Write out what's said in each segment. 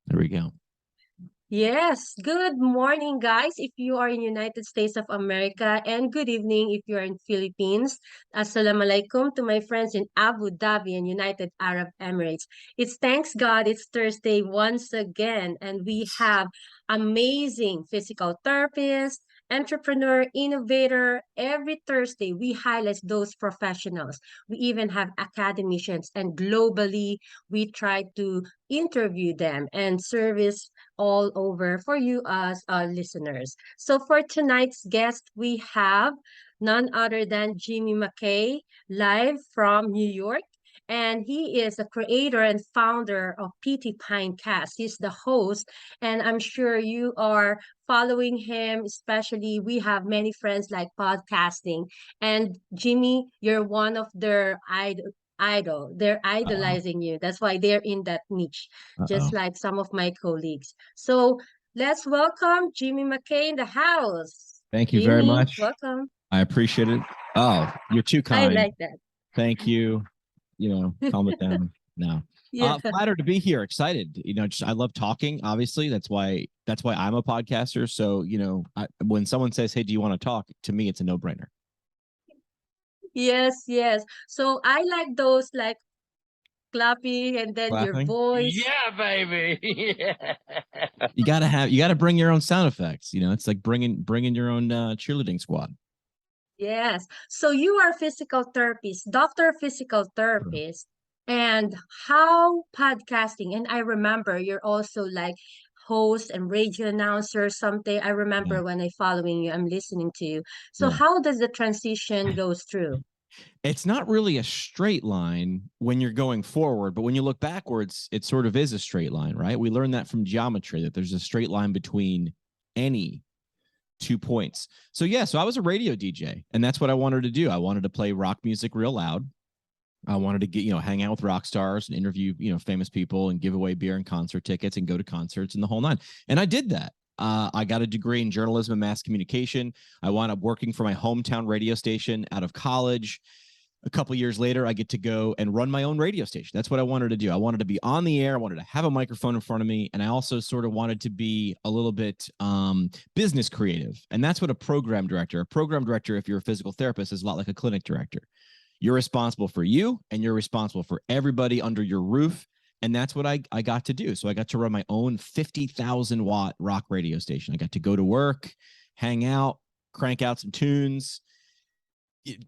There we go. Yes, good morning, guys. If you are in United States of America, and good evening if you are in Philippines. Assalamu alaikum to my friends in Abu Dhabi and United Arab Emirates. It's thanks God it's Thursday once again, and we have amazing physical therapist, entrepreneur, innovator. Every Thursday, we highlight those professionals. We even have academicians, and globally, we try to interview them and service all over for you as listeners. So for tonight's guest, we have none other than Jimmy Mckay, live from New York. And he is a creator and founder of PT Pintcast. He's the host, and I'm sure you are following him, especially we have many friends like podcasting. And Jimmy, you're one of their idol. They're Uh-oh. idolizing you. That's why they're in that niche, just Uh-oh. like some of my colleagues. So let's welcome Jimmy Mckay in the house. Thank you very Jimmy, much. welcome. I appreciate it. Oh, you're too I kind. like that. Thank you. Calm it down. No. Yeah. Flattered to be here. Excited. Just I love talking. Obviously, that's why I'm a podcaster. So, when someone says, "Hey, do you want to talk?" To me, it's a no-brainer. Yes, yes. So I like those like clapping and then your Clapping. voice. Yeah, baby. Yeah. You gotta bring your own sound effects. It's like bringing your own cheerleading squad. Yes. So you are physical therapist, doctor physical Sure. therapist, and how podcasting, and I remember you're also like host and radio announcer something. I Yeah. remember when I following you, I'm listening to you. So Yeah. how does the transition goes through? It's not really a straight line when you're going forward, but when you look backwards, it sort of is a straight line, right? We learned that from geometry, that there's a straight line between any 2 points. So I was a radio DJ, and that's what I wanted to do. I wanted to play rock music real loud. I wanted to hang out with rock stars and interview, famous people and give away beer and concert tickets and go to concerts and the whole nine. And I did that. I got a degree in journalism and mass communication. I wound up working for my hometown radio station out of college. A couple years later, I get to go and run my own radio station. That's what I wanted to do. I wanted to be on the air. I wanted to have a microphone in front of me. And I also sort of wanted to be a little bit business creative. And that's what a program director, if you're a physical therapist, is a lot like a clinic director. You're responsible for you, and you're responsible for everybody under your roof. And that's what I got to do. So I got to run my own 50,000 watt rock radio station. I got to go to work, hang out, crank out some tunes.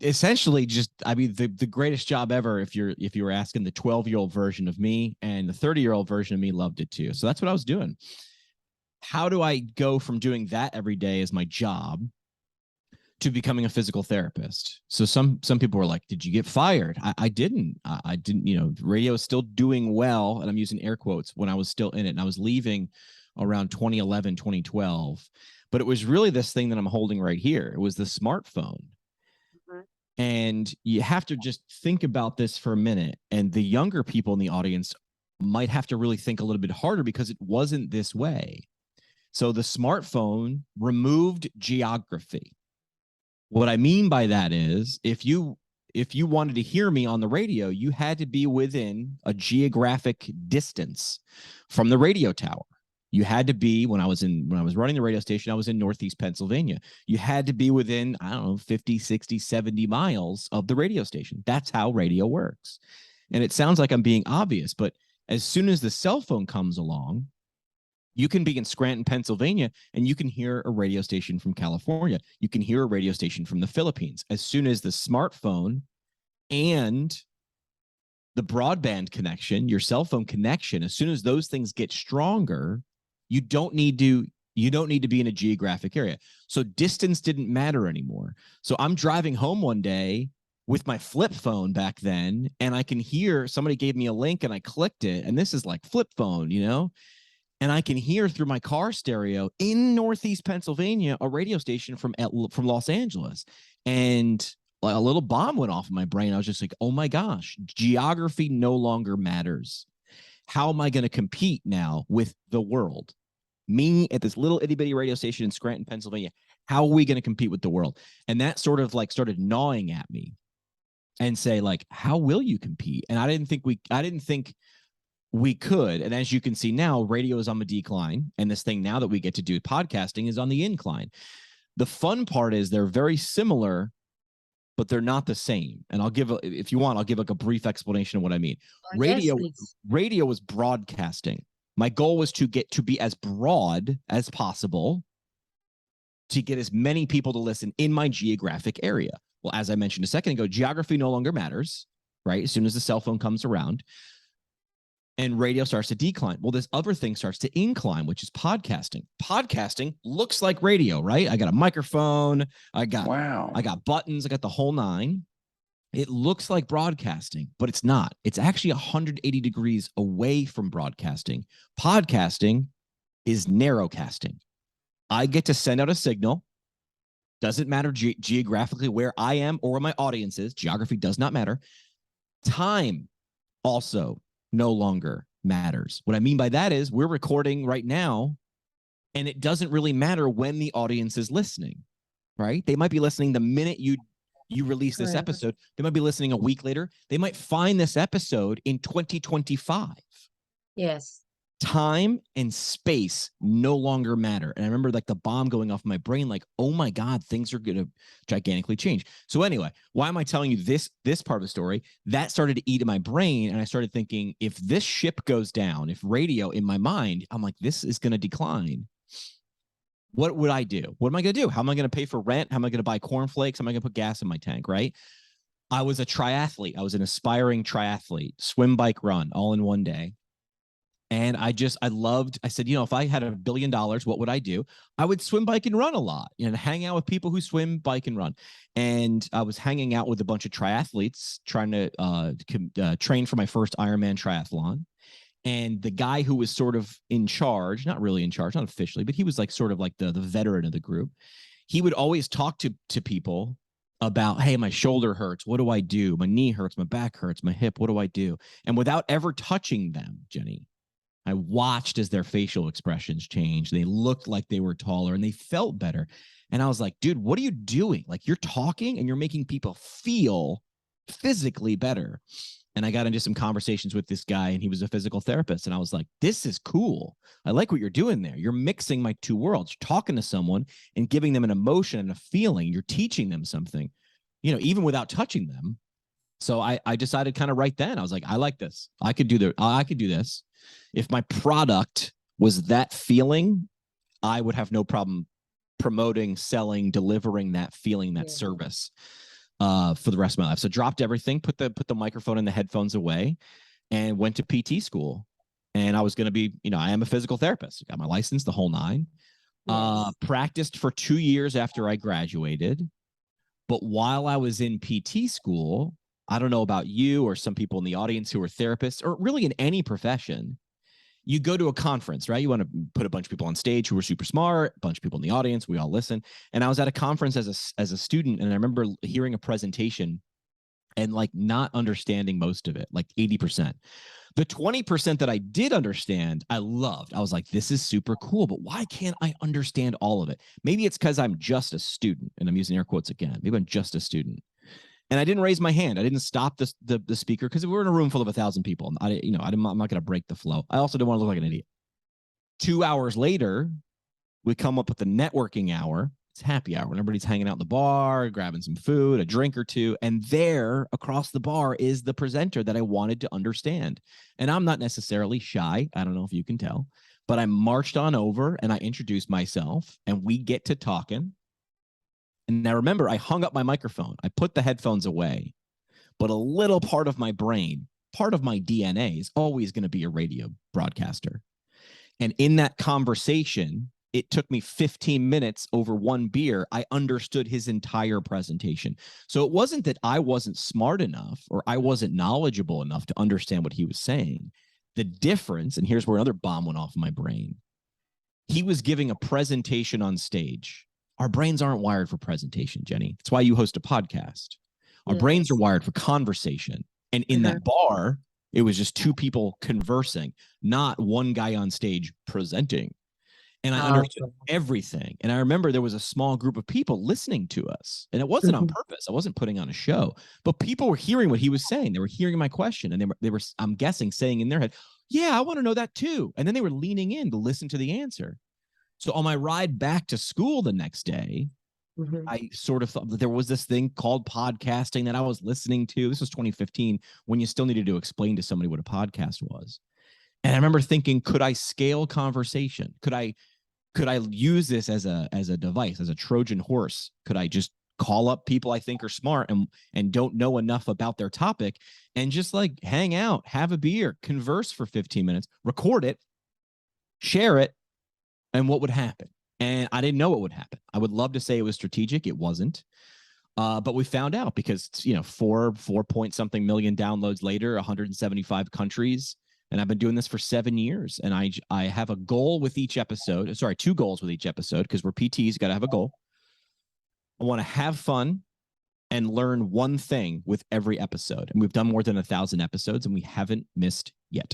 Essentially, just the greatest job ever. If you were asking, the 12-year-old version of me, and the 30-year-old version of me loved it too. So that's what I was doing. How do I go from doing that every day as my job to becoming a physical therapist? So some people were like, "Did you get fired?" I didn't. I didn't. Radio is still doing well, and I'm using air quotes, when I was still in it, and I was leaving around 2011, 2012. But it was really this thing that I'm holding right here. It was the smartphone. And you have to just think about this for a minute. And the younger people in the audience might have to really think a little bit harder, because it wasn't this way. So the smartphone removed geography. What I mean by that is, if you wanted to hear me on the radio, you had to be within a geographic distance from the radio tower. You had to be, when I was running the radio station, I was in Northeast Pennsylvania. You had to be within, 50, 60, 70 miles of the radio station. That's how radio works. And it sounds like I'm being obvious, but as soon as the cell phone comes along, you can be in Scranton, Pennsylvania, and you can hear a radio station from California. You can hear a radio station from the Philippines. As soon as the smartphone and the broadband connection, your cell phone connection, as soon as those things get stronger, you don't need to be in a geographic area. So distance didn't matter anymore. So I'm driving home one day with my flip phone back then, and I can hear somebody gave me a link and I clicked it. And this is like flip phone, and I can hear through my car stereo in Northeast Pennsylvania a radio station from Los Angeles. And a little bomb went off in my brain. I was just like, oh my gosh, geography no longer matters. How am I going to compete now with the world? Me at this little itty bitty radio station in Scranton, Pennsylvania. How are we going to compete with the world? And that sort of like started gnawing at me, and say, like, how will you compete? And I didn't think we could. And as you can see now, radio is on the decline. And this thing now that we get to do podcasting is on the incline. The fun part is they're very similar, but they're not the same. And if you want, I'll give like a brief explanation of what I mean. Yes, please. Radio is broadcasting. My goal was to get to be as broad as possible to get as many people to listen in my geographic area. Well, as I mentioned a second ago, geography no longer matters, right? As soon as the cell phone comes around and radio starts to decline. Well, this other thing starts to incline, which is podcasting. Podcasting looks like radio, right? I got a microphone. I got buttons. I got the whole nine. It looks like broadcasting, but it's not. It's actually 180 degrees away from broadcasting. Podcasting is narrowcasting. I get to send out a signal. Doesn't matter geographically where I am or where my audience is. Geography does not matter. Time also no longer matters. What I mean by that is we're recording right now, and it doesn't really matter when the audience is listening, right? They might be listening the minute you release this episode. They might be listening a week later. They might find this episode in 2025. Yes. Time and space no longer matter. And I remember like the bomb going off in my brain, like, oh my God, things are going to gigantically change. So anyway, why am I telling you this part of the story? That started to eat in my brain. And I started thinking, if this ship goes down, if radio in my mind, I'm like, this is going to decline. What would I do? What am I going to do? How am I going to pay for rent? How am I going to buy cornflakes? How am I going to put gas in my tank, right? I was a triathlete. I was an aspiring triathlete, swim, bike, run, all in one day. And I said, if I had $1 billion, what would I do? I would swim, bike, and run a lot, hang out with people who swim, bike, and run. And I was hanging out with a bunch of triathletes trying to train for my first Ironman triathlon. And the guy who was sort of in charge, not really in charge, not officially, but he was like sort of like the veteran of the group. He would always talk to people about, hey, my shoulder hurts. What do I do? My knee hurts. My back hurts. My hip. What do I do? And without ever touching them, Jenny, I watched as their facial expressions changed. They looked like they were taller and they felt better. And I was like, dude, what are you doing? Like, you're talking and you're making people feel physically better. And I got into some conversations with this guy, and he was a physical therapist. And I was like, this is cool. I like what you're doing there. You're mixing my two worlds. You're talking to someone and giving them an emotion and a feeling. You're teaching them something, even without touching them. So I decided kind of right then, I was like, I like this. I could do this. If my product was that feeling, I would have no problem promoting, selling, delivering that feeling, that service for the rest of my life. So dropped everything, put the microphone and the headphones away, and went to PT school. And I was going to be, I am a physical therapist. Got my license, the whole nine. Practiced for 2 years after I graduated. But while I was in PT school, I don't know about you or some people in the audience who are therapists, or really in any profession, you go to a conference, right? You want to put a bunch of people on stage who are super smart, a bunch of people in the audience, we all listen. And I was at a conference as a student, and I remember hearing a presentation and like not understanding most of it, like 80%. The 20% that I did understand, I loved. I was like, this is super cool, but why can't I understand all of it? Maybe it's because I'm just a student, and I'm using air quotes again. Maybe I'm just a student. And I didn't raise my hand. I didn't stop the speaker because we're in a room full of 1,000 people. I'm not going to break the flow. I also didn't want to look like an idiot. 2 hours later, we come up with the networking hour. It's happy hour. Everybody's hanging out in the bar, grabbing some food, a drink or two. And there across the bar is the presenter that I wanted to understand. And I'm not necessarily shy. I don't know if you can tell, but I marched on over and I introduced myself, and we get to talking. And I remember I hung up my microphone. I put the headphones away, but a little part of my brain, part of my DNA is always going to be a radio broadcaster. And in that conversation, it took me 15 minutes over one beer. I understood his entire presentation. So it wasn't that I wasn't smart enough or I wasn't knowledgeable enough to understand what he was saying. The difference, and here's where another bomb went off in my brain. He was giving a presentation on stage. Our brains aren't wired for presentation, Jenny. That's why you host a podcast. Our brains are wired for conversation. And in that bar, it was just two people conversing, not one guy on stage presenting. And I understood everything. And I remember there was a small group of people listening to us. And it wasn't on purpose. I wasn't putting on a show. But people were hearing what he was saying. They were hearing my question. And they were I'm guessing, saying in their head, Yeah, I want to know that too. And then they were leaning in to listen to the answer. So on my ride back to school the next day, I sort of thought that there was this thing called podcasting that I was listening to. This was 2015 when you still needed to explain to somebody what a podcast was. And I remember thinking, could I scale conversation? Could I use this as a device, as a Trojan horse? Could I just call up people I think are smart and don't know enough about their topic and just like hang out, have a beer, converse for 15 minutes, record it, share it, and what would happen? And I didn't know what would happen. I would love to say it was strategic. It wasn't. But we found out because, four point something million downloads later, 175 countries. And I've been doing this for 7 years. And I have a goal with each episode. Sorry, 2 goals with each episode because we're PTs, got to have a goal. I want to have fun and learn one thing with every episode. And we've done more than 1,000 episodes and we haven't missed yet.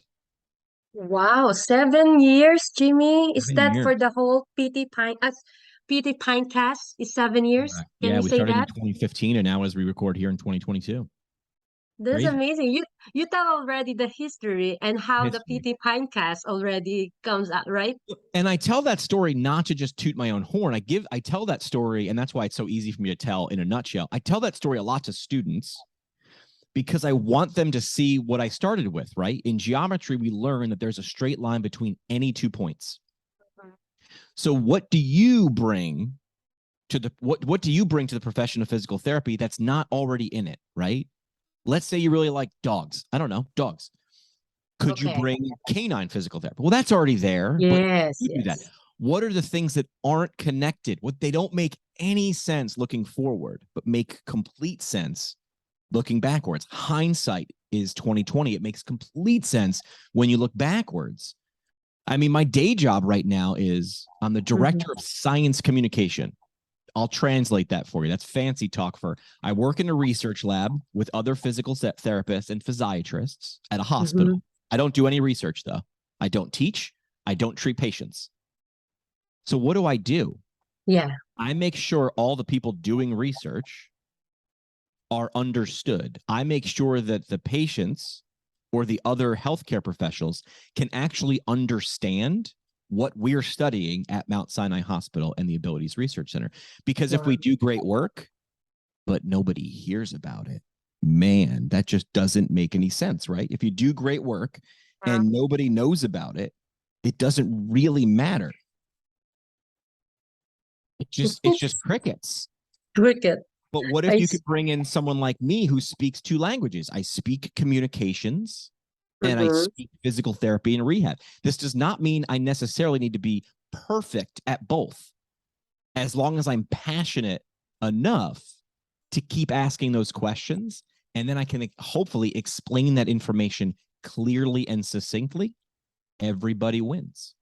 Wow, 7 years, Jimmy. Is 7 that years. for the whole PT Pintcast is 7 years? Correct. Can Yeah, we we say started in that? 2015 and now as we record here in 2022. That's Crazy amazing. You tell already the history and how the history. PT Pintcast already comes out, right? And I tell that story not to just toot my own horn. I tell that story, and that's why it's so easy for me to tell in a nutshell. I tell that story a lot to students because I want them to see what I started with, right? In geometry, we learn that there's a straight line between any 2 points. So what do you bring to the what do you bring to the profession of physical therapy that's not already in it, right? Let's say you really like dogs. I don't know, dogs. Could you bring canine physical therapy? Well, that's already there. Yes, But you do that. yes. What are the things that aren't connected? What they don't make any sense looking forward, but make complete sense looking backwards. Hindsight is 2020. It makes complete sense when you look backwards. I mean, my day job right now is I'm the director of science communication. I'll translate that for you. That's fancy talk for I work in a research lab with other physical therapists and physiatrists at a hospital. I don't do any research, though. I don't teach. I don't treat patients. So what do? Yeah. I make sure all the people doing research are understood. I make sure that the patients or the other healthcare professionals can actually understand what we're studying at Mount Sinai Hospital and the Abilities Research Center. Because if we do great work, but nobody hears about it, man, that just doesn't make any sense, right? If you do great work and nobody knows about it, it doesn't really matter. It's just crickets. Cricket. But what if you could bring in someone like me who speaks 2 languages? I speak communications and I speak physical therapy and rehab. This does not mean I necessarily need to be perfect at both. As long as I'm passionate enough to keep asking those questions, and then I can hopefully explain that information clearly and succinctly, everybody wins.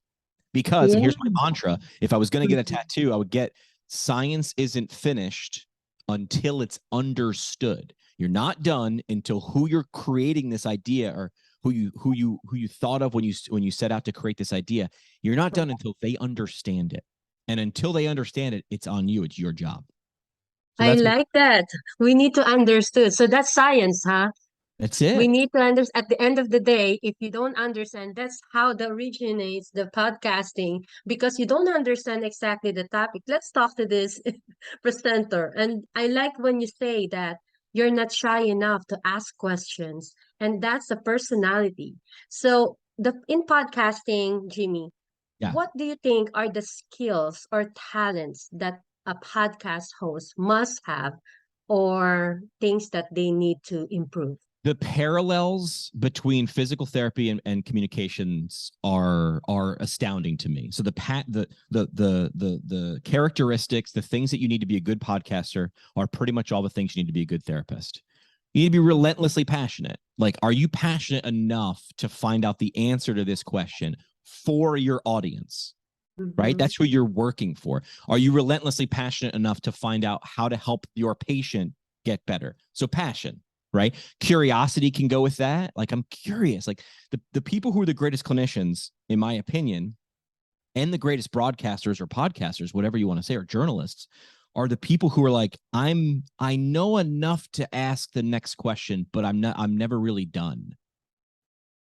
Because, and here's my mantra, if I was going to get a tattoo, I would get science isn't finished until it's understood. You're not done until who you're creating this idea or who you thought of when you set out to create this idea. You're not done until they understand it. And until they understand it, it's on you. It's your job. So I like that. We need to understand. So that's science, huh? That's it. We need to understand at the end of the day, if you don't understand, that's how that originates the podcasting, because you don't understand exactly the topic. Let's talk to this presenter. And I like when you say that you're not shy enough to ask questions, and that's the personality. So in podcasting, Jimmy, what do you think are the skills or talents that a podcast host must have, or things that they need to improve? The parallels between physical therapy and communications are astounding to me. So the characteristics, the things that you need to be a good podcaster are pretty much all the things you need to be a good therapist. You need to be relentlessly passionate. Like, are you passionate enough to find out the answer to this question for your audience? Right? That's who you're working for. Are you relentlessly passionate enough to find out how to help your patient get better? So passion, right? Curiosity can go with that. Like, I'm curious. Like the people who are the greatest clinicians, in my opinion, and the greatest broadcasters or podcasters, whatever you want to say, or journalists, are the people who are like, I know enough to ask the next question, but I'm never really done.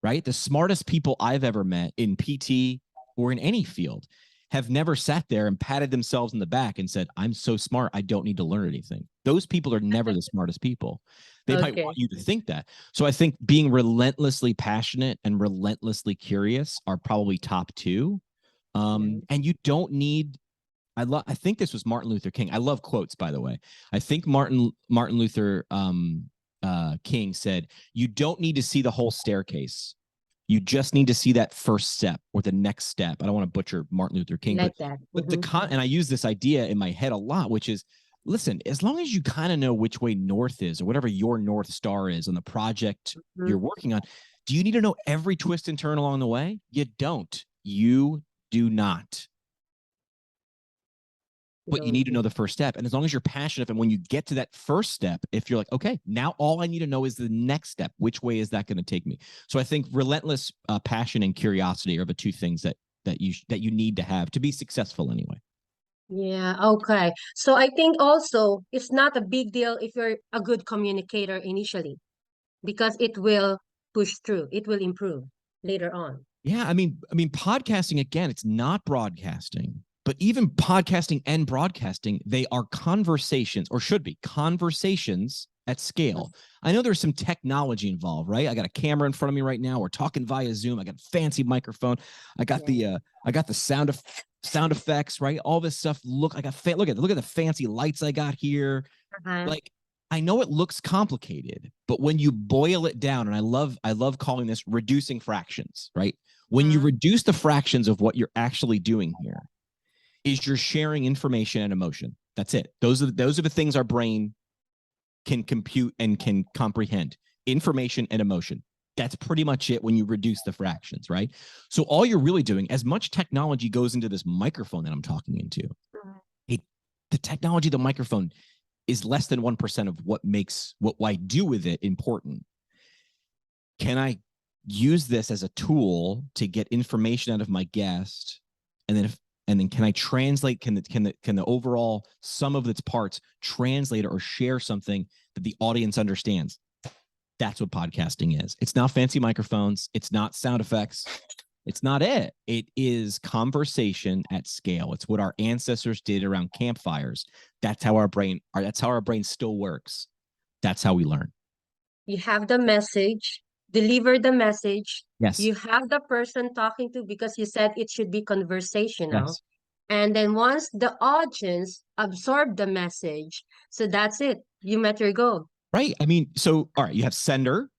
right? The smartest people I've ever met in PT or in any field have never sat there and patted themselves in the back and said, I'm so smart, I don't need to learn anything. Those people are never the smartest people. They might want you to think that. So I think being relentlessly passionate and relentlessly curious are probably top two. And you don't need, I think this was Martin Luther King. I love quotes, by the way. I think Martin Luther King said, you don't need to see the whole staircase. You just need to see that first step or the next step. I don't want to butcher Martin Luther King, like but, that. but and I use this idea in my head a lot, which is, listen, as long as you kind of know which way north is or whatever your North Star is on the project you're working on, do you need to know every twist and turn along the way? You don't. You do not. But you need to know the first step. And as long as you're passionate, and when you get to that first step, if you're like, okay, now all I need to know is the next step. Which way is that going to take me? So I think relentless passion and curiosity are the two things that you need to have to be successful anyway. Yeah, okay. So I think also it's not a big deal if you're a good communicator initially, because it will push through. It will improve later on. Yeah, I mean, podcasting, again, it's not broadcasting. But even podcasting and broadcasting, they are conversations, or should be conversations at scale. I know there's some technology involved, right? I got a camera in front of me right now. We're talking via Zoom. I got a fancy microphone. I got the sound effects, right? All this stuff. Look at the fancy lights I got here. Like, I know it looks complicated, but when you boil it down, and I love calling this reducing fractions, right? When you reduce the fractions of what you're actually doing here, is you're sharing information and emotion. That's it. Those are the things our brain can compute and can comprehend. Information and emotion. That's pretty much it when you reduce the fractions, right? So all you're really doing, as much technology goes into this microphone that I'm talking into, the technology, the microphone, is less than 1% of what makes what I do with it important. Can I use this as a tool to get information out of my guest? And then can I translate, can the overall sum of its parts translate or share something that the audience understands? That's what podcasting is. It's not fancy microphones. It's not sound effects. It's not it. It is conversation at scale. It's what our ancestors did around campfires. That's how our brain still works. That's how we learn. You have the message, deliver the message. Yes. You have the person talking to, because you said it should be conversational. Yes. And then once the audience absorb the message, so that's it. You met your goal. Right. I mean, so, all right, you have sender,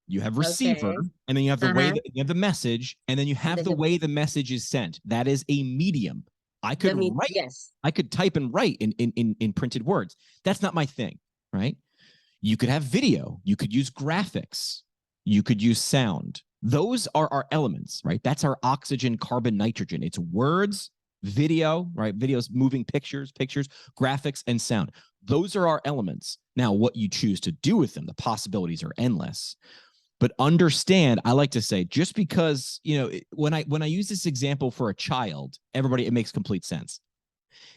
you have receiver, and then you have the way that you have the message, and then you have the way the message is sent. That is a medium. I could write. Yes. I could type and write in printed words. That's not my thing, right? You could have video. You could use graphics. You could use sound. Those are our elements, right? That's our oxygen, carbon, nitrogen. It's words, video, right? Videos, moving pictures, graphics, and sound. Those are our elements. Now, what you choose to do with them, the possibilities are endless. But understand, I like to say, just because, when I use this example for a child, it makes complete sense.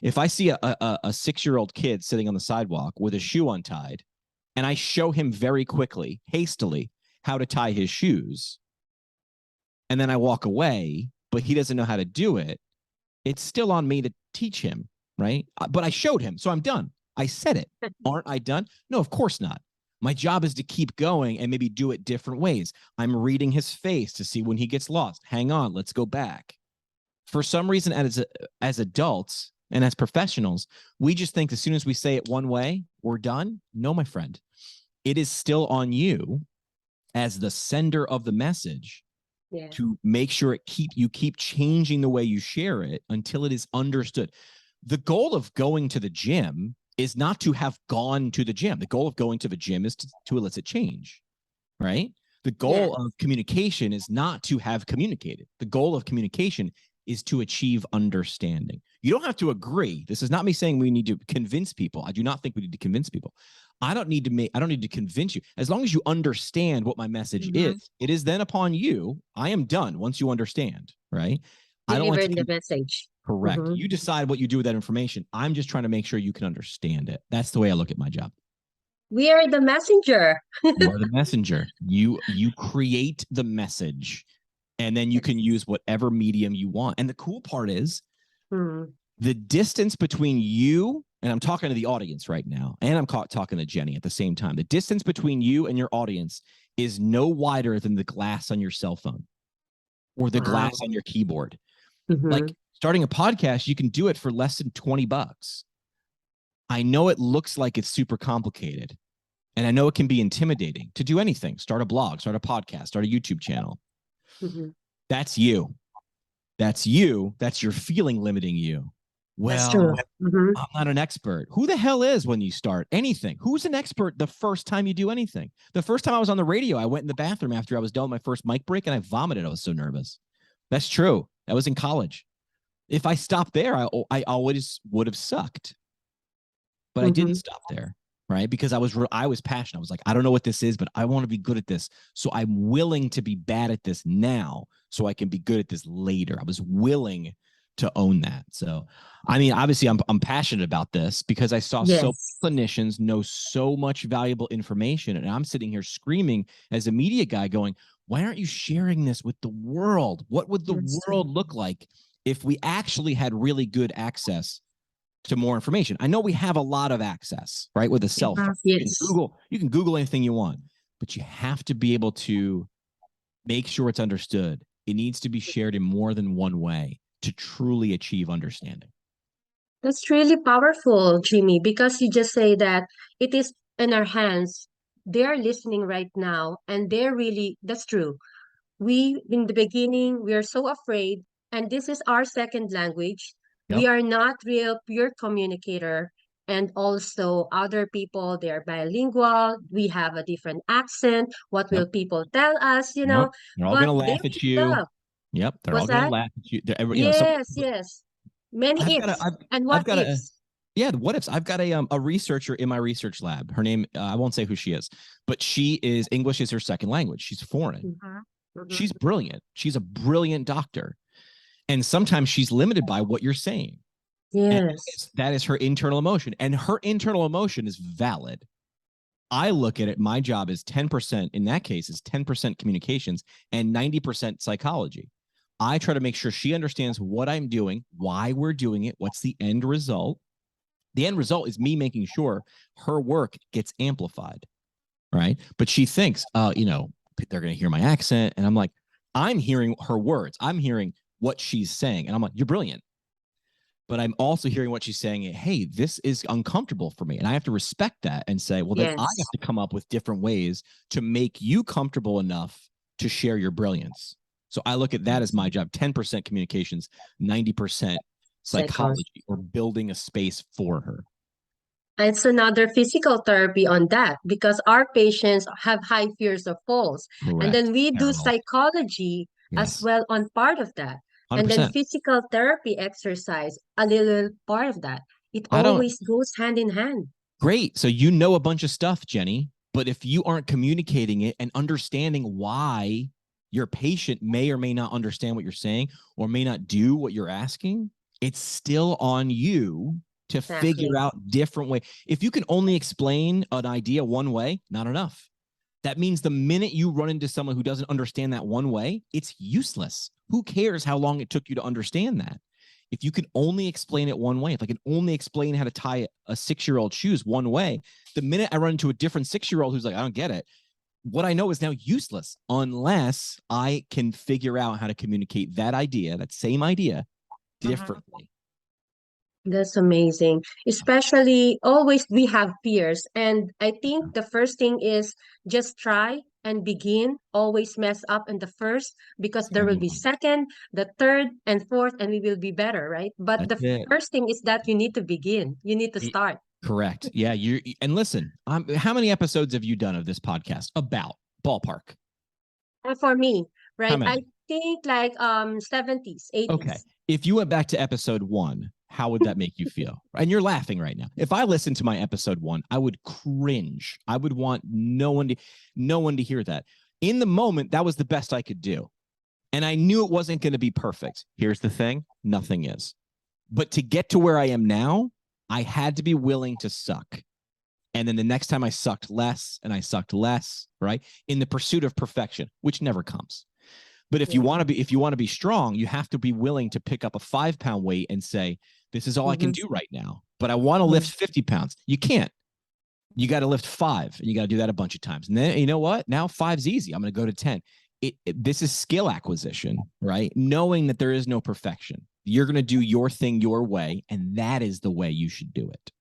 If I see a 6-year-old kid sitting on the sidewalk with a shoe untied, and I show him very quickly, hastily, how to tie his shoes, and then I walk away, but he doesn't know how to do it, it's still on me to teach him, right? But I showed him, so I'm done. I said it. Aren't I done? No, of course not. My job is to keep going and maybe do it different ways. I'm reading his face to see when he gets lost. Hang on, let's go back. For some reason, as adults and as professionals, we just think as soon as we say it one way, we're done. No, my friend. It is still on you as the sender of the message to make sure you keep changing the way you share it until it is understood. The goal of going to the gym is not to have gone to the gym. The goal of going to the gym is to elicit change, right? The goal of communication is not to have communicated. The goal of communication is to achieve understanding. You don't have to agree. This is not me saying we need to convince people. I do not think we need to convince people. I don't need to convince you. As long as you understand what my message is, it is then upon you. I am done once you understand, right? Deliver the message. Correct. You decide what you do with that information. I'm just trying to make sure you can understand it. That's the way I look at my job. We are the messenger. You are the messenger. You create the message, and then you can use whatever medium you want. And the cool part is the distance between you, and I'm talking to the audience right now, and I'm talking to Jenny at the same time. The distance between you and your audience is no wider than the glass on your cell phone or the glass on your keyboard. Like starting a podcast, you can do it for less than $20. I know it looks like it's super complicated, and I know it can be intimidating to do anything. Start a blog, start a podcast, start a YouTube channel. That's you. That's you. That's your feeling limiting you. Well, I'm not an expert. Who the hell is when you start anything? Who's an expert the first time you do anything? The first time I was on the radio, I went in the bathroom after I was done with my first mic break and I vomited. I was so nervous. That's true. That was in college. If I stopped there, I always would have sucked. But I didn't stop there, right? Because I was passionate. I was like, I don't know what this is, but I want to be good at this. So I'm willing to be bad at this now so I can be good at this later. I was willing to own that. So, I mean, obviously I'm passionate about this because I saw so many clinicians know so much valuable information. And I'm sitting here screaming as a media guy going, why aren't you sharing this with the world? What would the world look like if we actually had really good access to more information? I know we have a lot of access, right? With a cell phone. You can Google anything you want, but you have to be able to make sure it's understood. It needs to be shared in more than one way to truly achieve understanding. That's really powerful, Jimmy, because you just say that it is in our hands. They're listening right now, and that's true. In the beginning, we are so afraid, and this is our second language. We are not real pure communicator. And also other people, they're bilingual. We have a different accent. What will people tell us, They're all But going to they laugh at you. love. They're What's all going to that? laugh at you. Yes. Many ifs. And what ifs? What ifs? I've got a researcher in my research lab. Her name, I won't say who she is, but English is her second language. She's foreign. She's brilliant. She's a brilliant doctor. And sometimes she's limited by what you're saying. Yes. That is her internal emotion. And her internal emotion is valid. I look at it, my job is 10%, in that case, is 10% communications and 90% psychology. I try to make sure she understands what I'm doing, why we're doing it, what's the end result. The end result is me making sure her work gets amplified, right? But she thinks, they're going to hear my accent. And I'm like, I'm hearing her words. I'm hearing what she's saying. And I'm like, you're brilliant. But I'm also hearing what she's saying. Hey, this is uncomfortable for me. And I have to respect that and say, well, then I have to come up with different ways to make you comfortable enough to share your brilliance. So I look at that as my job, 10% communications, 90% psychology, or building a space for her. It's another physical therapy on that because our patients have high fears of falls. Correct. And then we do psychology as well on part of that. 100%. And then physical therapy exercise, a little part of that. It always goes hand in hand. Great. So you know a bunch of stuff, Jenny, but if you aren't communicating it and understanding why your patient may or may not understand what you're saying or may not do what you're asking, it's still on you to figure out different way. If you can only explain an idea one way, not enough. That means the minute you run into someone who doesn't understand that one way, it's useless. Who cares how long it took you to understand that? If you can only explain it one way, if I can only explain how to tie a 6-year-old shoes one way, the minute I run into a different 6-year-old who's like, I don't get it, what I know is now useless unless I can figure out how to communicate that idea, that same idea, differently. That's amazing. Especially always we have fears. And I think the first thing is just try and begin. Always mess up in the first because there will be second, the third, and fourth, and we will be better, right? But the first thing is that you need to begin. You need to start. Correct. Yeah. And listen, how many episodes have you done of this podcast? About ballpark? For me, right? I think like 70s, 80s. Okay. If you went back to episode 1, how would that make you feel? And you're laughing right now. If I listened to my episode 1, I would cringe. I would want no one to hear that. In the moment, that was the best I could do. And I knew it wasn't going to be perfect. Here's the thing, nothing is. But to get to where I am now, I had to be willing to suck. And then the next time I sucked less and I sucked less, right? In the pursuit of perfection, which never comes. But if you want to be strong, you have to be willing to pick up a 5-pound weight and say, this is all I can do right now. But I want to lift 50 pounds. You can't. You got to lift 5, and you got to do that a bunch of times. And then you know what? Now 5's easy. I'm going to go to 10. This is skill acquisition, right? Knowing that there is no perfection. You're going to do your thing your way, and that is the way you should do it.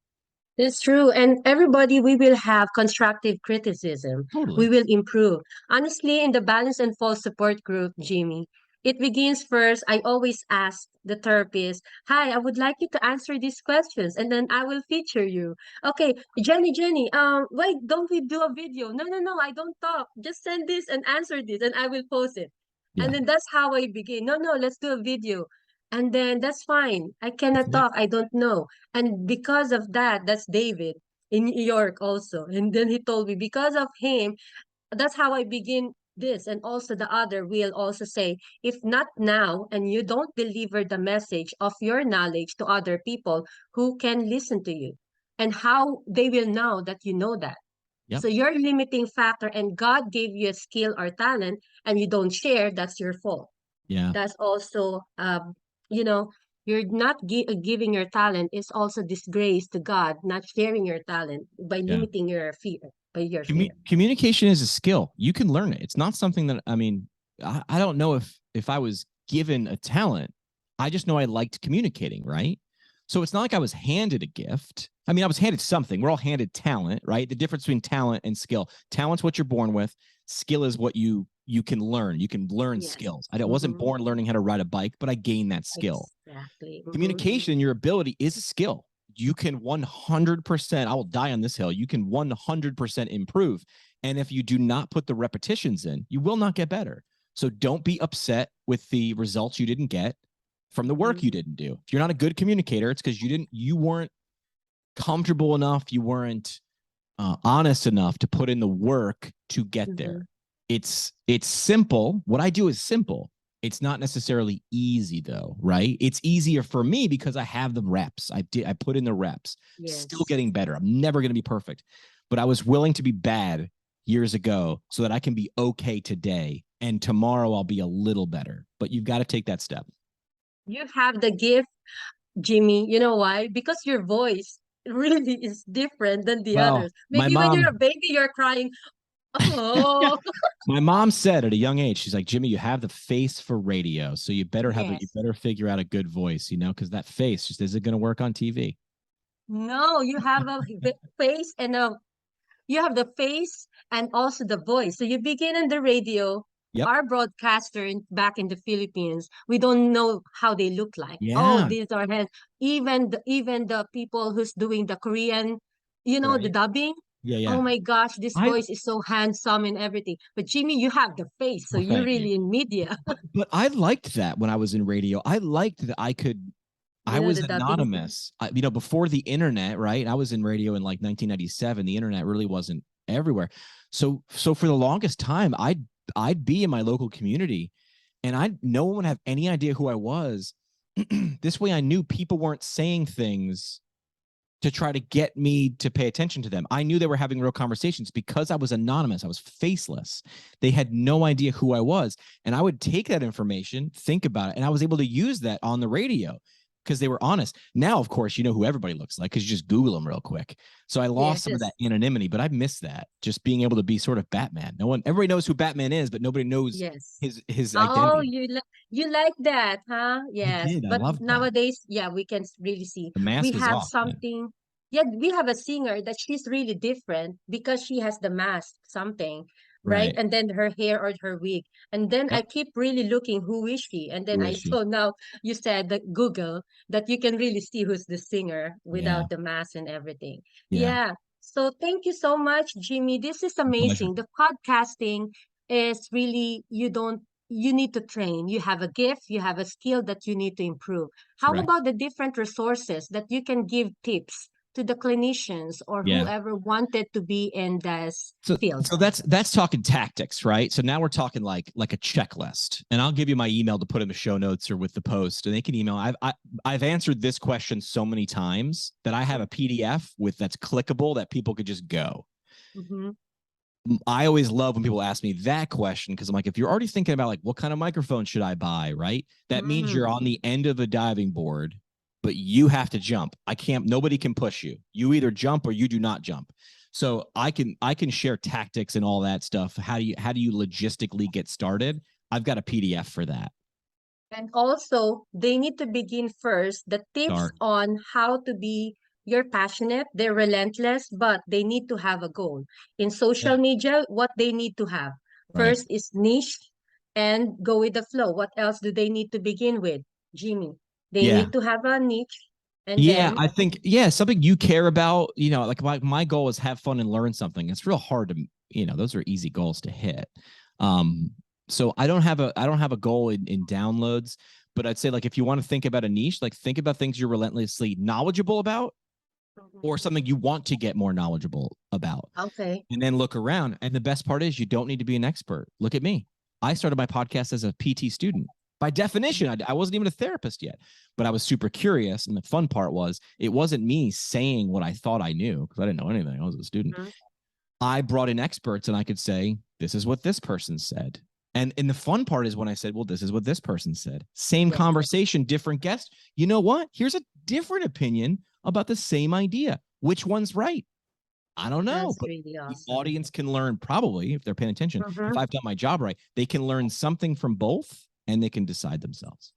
It's true. And everybody, we will have constructive criticism. Totally. We will improve. Honestly, in the Balance and Fall support group, Jimmy, it begins first. I always ask the therapist, hi, I would like you to answer these questions, and then I will feature you. Okay, Jenny, why don't we do a video? No, I don't talk. Just send this and answer this, and I will post it. Yeah. And then that's how I begin. No, let's do a video. And then that's fine. I cannot talk. I don't know. And because of that, that's David in New York also. And then he told me, because of him, that's how I begin this. And also the other will also say, if not now, and you don't deliver the message of your knowledge to other people who can listen to you, and how they will know that you know that. Yep. So your limiting factor, and God gave you a skill or talent, and you don't share, that's your fault. Yeah. That's also, you know, you're not giving your talent is also disgrace to God, not sharing your talent by limiting your fear, by your fear. Communication is a skill. You can learn it. It's not something that, I mean, I don't know if I was given a talent. I just know I liked communicating, right? So it's not like I was handed a gift. I mean, I was handed something. We're all handed talent, right? The difference between talent and skill. Talent's what you're born with. Skill is what you can learn. You can learn skills. I wasn't born learning how to ride a bike, but I gained that skill. Exactly. Communication, your ability, is a skill. You can 100%, I will die on this hill. You can 100% improve. And if you do not put the repetitions in, you will not get better. So don't be upset with the results you didn't get from the work you didn't do. If you're not a good communicator, it's because you weren't comfortable enough. You weren't honest enough to put in the work to get there. It's simple. What I do is simple. It's not necessarily easy though, right? It's easier for me because I have the reps. I put in the reps. Still getting better. I'm never going to be perfect, but I was willing to be bad years ago so that I can be okay today. And tomorrow I'll be a little better, but you've got to take that step. You have the gift, Jimmy. You know why? Because your voice really is different than the others. Maybe when you're a baby, you're crying. Oh, my mom said at a young age, she's like, Jimmy, you have the face for radio. So you better have you better figure out a good voice, because that face just isn't going to work on TV. No, you have a face and you have the face and also the voice. So you begin in the radio. Our broadcaster back in the Philippines, we don't know how they look like. Oh, these are even the people who's doing the Korean, the dubbing. Oh my gosh, this voice is so handsome and everything. But Jimmy, you have the face, so you're really in media. But I liked that when I was in radio. I liked that I was anonymous. Before the internet, right? I was in radio in like 1997. The internet really wasn't everywhere. So for the longest time, I'd be in my local community, and no one would have any idea who I was. This way, I knew people weren't saying things to try to get me to pay attention to them. I knew they were having real conversations because I was anonymous. I was faceless. They had no idea who I was. And I would take that information, think about it, and I was able to use that on the radio because they were honest. Now, of course, you know who everybody looks like because you just Google them real quick. So I lost some of that anonymity, but I miss that. Just being able to be sort of Batman. Everybody knows who Batman is, but nobody knows his identity. Oh, you like that, huh? Yes. I love nowadays, we can really see. The mask we is have off, something. We have a singer that she's really different because she has the mask, something. Right? And then her hair or her wig. And then I keep really looking, who is she? And then I saw now you said that Google that you can really see who's the singer without the mask and everything. So thank you so much, Jimmy. This is amazing. The podcasting is really, you need to train. You have a gift, you have a skill that you need to improve. How about the different resources that you can give tips to the clinicians or Yeah. whoever wanted to be in this field? So that's talking tactics, right? So now we're talking like a checklist, and I'll give you my email to put in the show notes or with the post, and they can email. I've answered this question so many times that I have a PDF that's clickable that people could just go. Mm-hmm. I always love when people ask me that question, because I'm like, if you're already thinking about like what kind of microphone should I buy, right? That means you're on the end of a diving board, but you have to jump. Nobody can push you. You either jump or you do not jump. So I can share tactics and all that stuff. How do you logistically get started? I've got a PDF for that. And also, they need to begin first the tips on how to be. You're passionate, they're relentless, but they need to have a goal. In social media, what they need to have first is niche and go with the flow. What else do they need to begin with, Jimmy? They need to have a niche. And then I think something you care about, like my goal is have fun and learn something. It's real hard to, those are easy goals to hit. So I don't have a goal in downloads, but I'd say like if you want to think about a niche, like think about things you're relentlessly knowledgeable about or something you want to get more knowledgeable about. Okay. And then look around. And the best part is you don't need to be an expert. Look at me. I started my podcast as a PT student. By definition, I wasn't even a therapist yet, but I was super curious. And the fun part was it wasn't me saying what I thought I knew because I didn't know anything. I was a student. I brought in experts and I could say, this is what this person said. And the fun part is when I said, well, this is what this person said. Same conversation, different guest. You know what? Here's a different opinion about the same idea. Which one's right? I don't know. That's but really awesome. The audience can learn probably, if they're paying attention, if I've done my job right, they can learn something from both and they can decide themselves.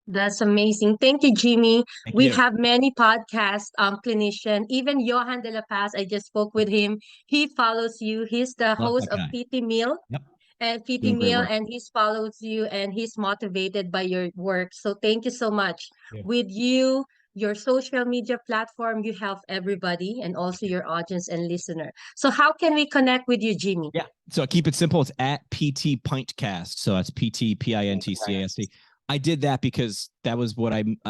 That's amazing. Thank you, Jimmy. Thank we you. have many podcast clinician. Even Johan de la Paz, I just spoke with him. He follows you. He's the host of PT Meal. Yep. And PT Meal, and he follows you and he's motivated by your work. So thank you so much. With you, your social media platform, you help everybody and also your audience and listener. So how can we connect with you, Jimmy? Yeah. So I keep it simple. It's at PT Pintcast. So that's PTPINTCAST. I did that because that was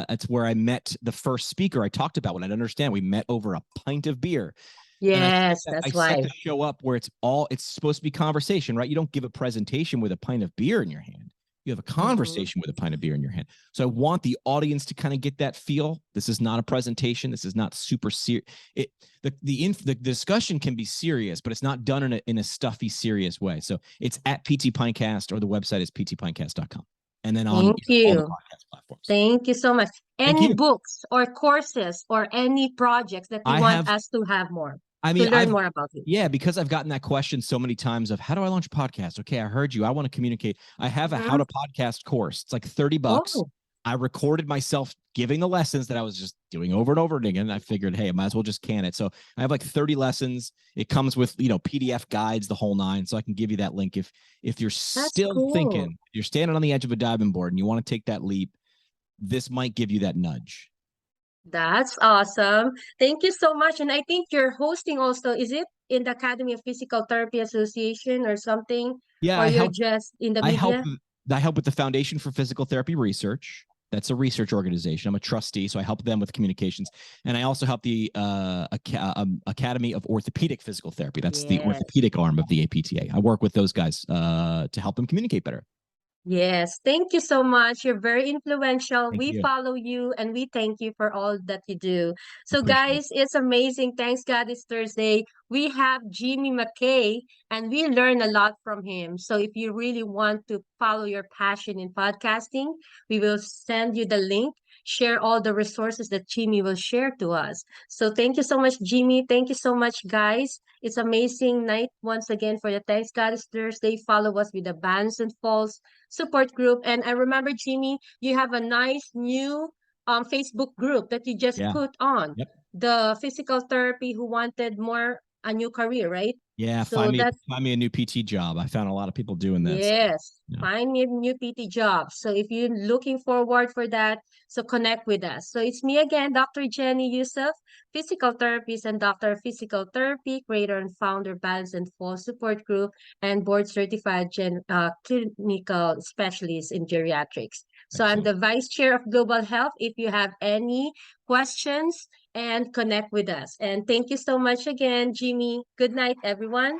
that's where I met the first speaker I talked about when I'd understand. We met over a pint of beer. Yes, that's why. I set the show up where it's supposed to be conversation, right? You don't give a presentation with a pint of beer in your hand. You have a conversation with a pint of beer in your hand. So I want the audience to kind of get that feel. This is not a presentation. This is not super serious. The discussion can be serious, but it's not done in a stuffy, serious way. So it's at PT Pintcast or the website is ptpintcast.com. And then on all the podcast platforms. Thank you so much. Any books or courses or any projects that you want us to have more? To learn more about you. Yeah, because I've gotten that question so many times of how do I launch a podcast? Okay, I heard you. I want to communicate. I have a how to podcast course. It's like $30. I recorded myself giving the lessons that I was just doing over and over again. And I figured, hey, I might as well just can it. So I have like 30 lessons. It comes with, PDF guides, the whole nine. So I can give you that link if you're still thinking, you're standing on the edge of a diving board and you want to take that leap, this might give you that nudge. That's awesome. Thank you so much. And I think you're hosting also, is it in the Academy of Physical Therapy Association or something? Yeah, or you're just in the media? I help with the Foundation for Physical Therapy Research. That's a research organization. I'm a trustee, so I help them with communications. And I also help the Academy of Orthopedic Physical Therapy. That's the orthopedic arm of the APTA. I work with those guys to help them communicate better. Yes, thank you so much. You're very influential. We follow you and we thank you for all that you do. So guys, it's amazing. Thanks God it's Thursday. We have Jimmy Mckay and we learn a lot from him. So if you really want to follow your passion in podcasting, we will send you the link. Share all the resources that Jimmy will share to us. So thank you so much, Jimmy. Thank you so much, guys. It's amazing night once again for the Thanks God it's Thursday. Follow us with the Bands and Falls support group. And I remember, Jimmy, you have a nice new Facebook group that you just put on. The physical therapy who wanted a new career, right? Yeah, so find me a new PT job. I found a lot of people doing that. Yes, find me a new PT job. So if you're looking forward for that, so connect with us. So it's me again, Dr. Jenny Yusuf, physical therapist and doctor of physical therapy, creator and founder, Balance and Fall Support Group, and board certified clinical specialist in geriatrics. So I'm Excellent. the Vice Chair of Global Health. If you have any questions, and connect with us. And thank you so much again, Jimmy. Good night, everyone.